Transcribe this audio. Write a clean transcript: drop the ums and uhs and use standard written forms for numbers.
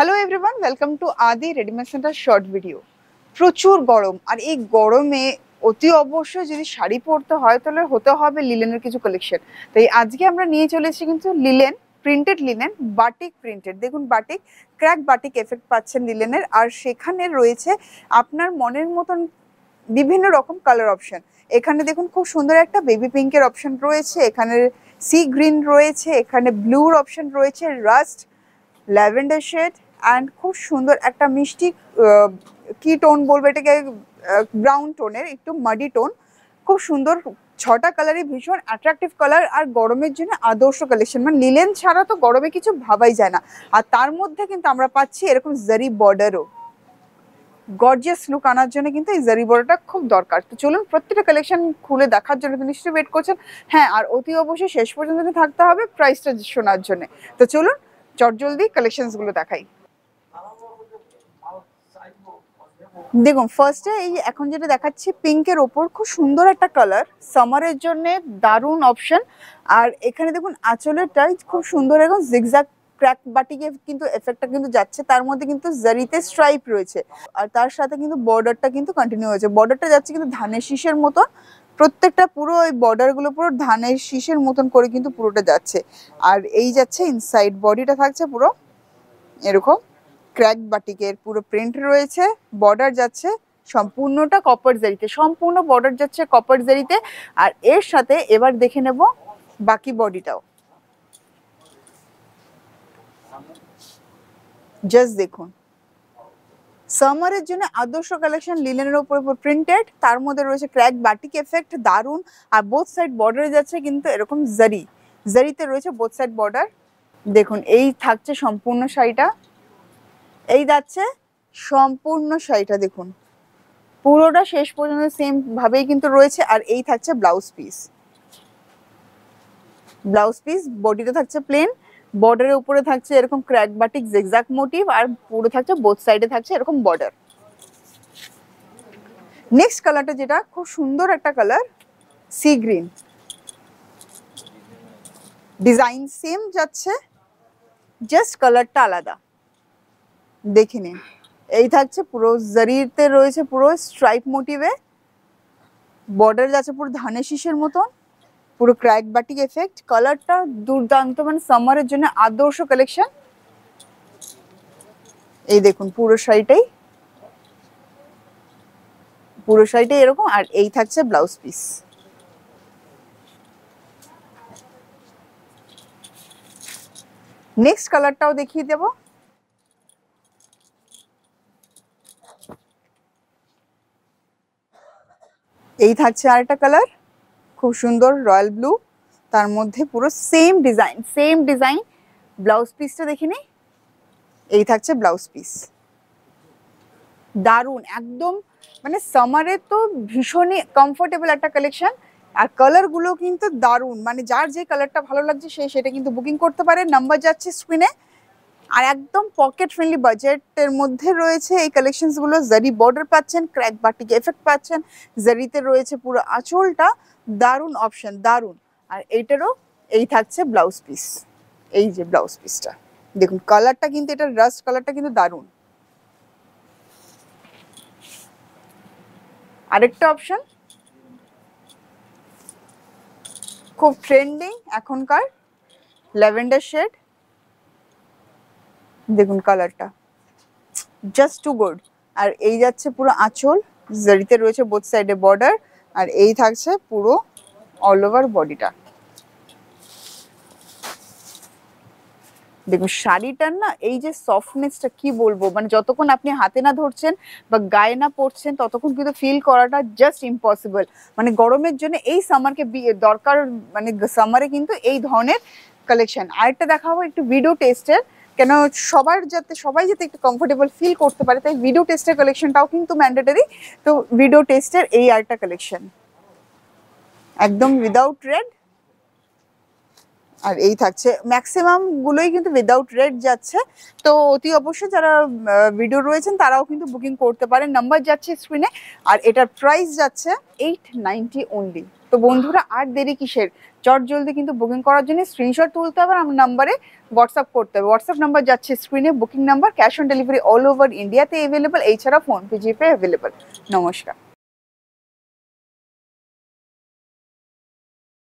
Hello everyone, welcome to আদি readymade centre short video. প্রচুর গরম, আর এই গরমে অতি অবশ্যই যদি শাড়ি পরতে হয় তাহলে হতে হবে লিলেনের কিছু কালেকশন। তাই আজকে আমরা নিয়ে চলেছি কিন্তু linen, printed linen, batik printed. দেখুন বাটিক, ক্র্যাক বাটিক এফেক্ট পাচ্ছেন লিলেনের, আর সেখানে রয়েছে আপনার মনের মতন বিভিন্ন রকম কালার অপশন। এখানে দেখুন খুব সুন্দর একটা বেবি পিঙ্কের অপশন রয়েছে, এখানে সি গ্রিন রয়েছে, এখানে ব্লুর অপশন রয়েছে, রাস্ট, ল্যাভেন্ডার শেড অ্যান্ড খুব সুন্দর একটা মিষ্টি কি টোন বলবো এটাকে, ব্রাউন টোনের একটু মাডি টোন। খুব সুন্দর, ছটা কালারই ভীষণ অ্যাট্রাকটিভ কালার, আর গরমের জন্য আদর্শ কালেকশন। মানে লিলেন ছাড়া তো গরমে কিছু ভাবাই যায় না। আর তার মধ্যে কিন্তু আমরা পাচ্ছি এরকম জারি বর্ডারও। গর্জিয়াস লুক আনার জন্য কিন্তু এই জারি বর্ডারটা খুব দরকার। তো চলুন প্রত্যেকটা কালেকশন খুলে দেখার জন্য তো নিশ্চয়ই ওয়েট করছেন। হ্যাঁ, আর অতি অবশ্যই শেষ পর্যন্ত থাকতে হবে প্রাইসটা শোনার জন্য। তো চলুন চটজলদি কালেকশনস গুলো দেখাই। দেখুন ফার্স্টে এই এখন যেটা দেখাচ্ছি পিঙ্কের ওপর খুব সুন্দর একটা কালার, সামারের জন্য দারুণ অপশন। আর এখানে দেখুন আঁচলেরটাই খুব সুন্দর এবং জিগজ্যাগ ক্র্যাক বাটিকে কিন্তু এফেক্টটা কিন্তু যাচ্ছে, তার মধ্যে কিন্তু জারিতে স্ট্রাইপ রয়েছে, আর তার সাথে কিন্তু বর্ডারটা কিন্তু কন্টিনিউ হয়েছে। বর্ডারটা যাচ্ছে কিন্তু ধানের শীষের মতন, প্রত্যেকটা পুরো ওই বর্ডারগুলো পুরো ধানের শীষের মতন করে কিন্তু পুরোটা যাচ্ছে। আর এই যাচ্ছে ইনসাইড বডিটা থাকছে পুরো এরকম ক্র্যাক বাটিকের পুরো প্রিন্ট রয়েছে। বর্ডার যাচ্ছে সম্পূর্ণটা কপার জারিতে, সম্পূর্ণ বর্ডার যাচ্ছে কপার জারিতে। আর এর সাথে এবার দেখে নেব বাকি বডিটাও। জাস্ট দেখুন, সামারের জন্য আদর্শ কালেকশন, লিলেনের উপর প্রিন্টেড, তার মধ্যে রয়েছে ক্র্যাক বাটিক এফেক্ট, দারুন। আর বোথ সাইড বর্ডারে যাচ্ছে কিন্তু এরকম জারিতে রয়েছে বোথ সাইড বর্ডার। দেখুন এই থাকছে সম্পূর্ণ শাড়িটা, এই যাচ্ছে সম্পূর্ণ শাড়িটা, দেখুন পুরোটা শেষ পর্যন্ত সেম ভাবেই কিন্তু রয়েছে। আর এই থাকছে ব্লাউজ পিস, বডিতে থাকছে প্লেন, বর্ডারের উপরে থাকছে এরকম ক্র্যাক বাটিক জিগজ্যাগ মোটিভ, আর পুরো থাকছে বোথ সাইডে থাকছে এরকম বর্ডার। নেক্সট কালারটা যেটা খুব সুন্দর একটা colour, sea green, design same যাচ্ছে, জাস্ট কালারটা আলাদা। দেখে নিন, এই থাকছে পুরো জারিতে রয়েছে পুরো স্ট্রাইপ মোটিভে, বর্ডার যাচ্ছে পুরো ধানের শীষের মতন, পুরো ক্র্যাক বাটিক এফেক্ট, কালারটা দুর্দান্ত, মানে সামারের জন্য আদর্শ কালেকশন। এই দেখুন পুরো শাড়িটাই এরকম, আর এই থাকছে ব্লাউজ পিস। নেক্সট কালারটাও দেখিয়ে দেব। এই থাকছে আরেকটা কালার, খুব সুন্দর রয়্যাল ব্লু, তার মধ্যে পুরো সেম ডিজাইন। ব্লাউজ পিসটা দেখে নি, এই থাকছে ব্লাউজ পিস, দারুন একদম। মানে সামারে তো ভীষণই কমফোর্টেবল একটা কালেকশন, আর কালারগুলো কিন্তু দারুন। মানে যার যে কালারটা ভালো লাগছে সে সেটা কিন্তু বুকিং করতে পারে, নাম্বার যাচ্ছে স্ক্রিনে। আর একদম পকেট ফ্রেন্ডলি বাজেটের মধ্যে রয়েছে এই কালেকশনসগুলো। জারি বর্ডার পাচ্ছেন, ক্র্যাক বাটিক এফেক্ট পাচ্ছেন, জারিতে রয়েছে পুরো আঁচলটা, দারুন অপশন, দারুন। আর এইটারও এই থাকছে ব্লাউজ পিস, এই যে ব্লাউজ পিসটা দেখুন, কালারটা কিন্তু এটা রাস্ট কালারটা কিন্তু দারুন। আরেকটা অপশন খুব ট্রেন্ডিং এখনকার, ল্যাভেন্ডার শেড, দেখুন কালারটা জাস্ট টু গুড। আর এই যাচ্ছে পুরো আঁচল, জারিতে রয়েছে বোথ সাইডে বর্ডার, আর এই থাকছে পুরো অল ওভার বডিটা। দেখুন শাড়িটার না এই যে সফটনেসটা কি বলবো, মানে যতক্ষণ আপনি হাতে না ধরছেন বা গায়ে না পড়ছেন ততক্ষণ কিন্তু ফিল করাটা জাস্ট ইম্পসিবল। মানে গরমের জন্য এই সামারকে দরকার, মানে সামারে কিন্তু এই ধরনের কালেকশন। আরেকটা দেখাবো একটু ভিডিও টেস্টের, কেন সবাই যাতে একটু কমফোর্টেবল ফিল করতে পারে, তাই ভিডিও টেস্টের কালেকশনটাও কিন্তু ম্যান্ডেটরি। তো ভিডিও টেস্টের এই আরেকটা কালেকশন একদম উইদাউট রেড, আর এই থাকছে ম্যাক্সিমাম গুলোই কিন্তু উইদাউট রেড যাচ্ছে। তো অতি অবশ্যই যারা ভিডিও রয়েছেন তারাও কিন্তু বুকিং করতে পারেন, নাম্বার যাচ্ছে স্ক্রিনে। আর এটার প্রাইস যাচ্ছে 890 অনলি। তো বন্ধুরা আর দেরি কিসের, চট জলদি কিন্তু বুকিং করার জন্য স্ক্রিনশট তুলতে হবে আর আমার নাম্বারে হোয়াটসঅ্যাপ করতে হবে। হোয়াটসঅ্যাপ নাম্বার যাচ্ছে স্ক্রিনে, booking number, cash on delivery all over ইন্ডিয়াতে অ্যাভেলেবল, এছাড়া ফোনপে জিপে অ্যাভেলেবল। নমস্কার।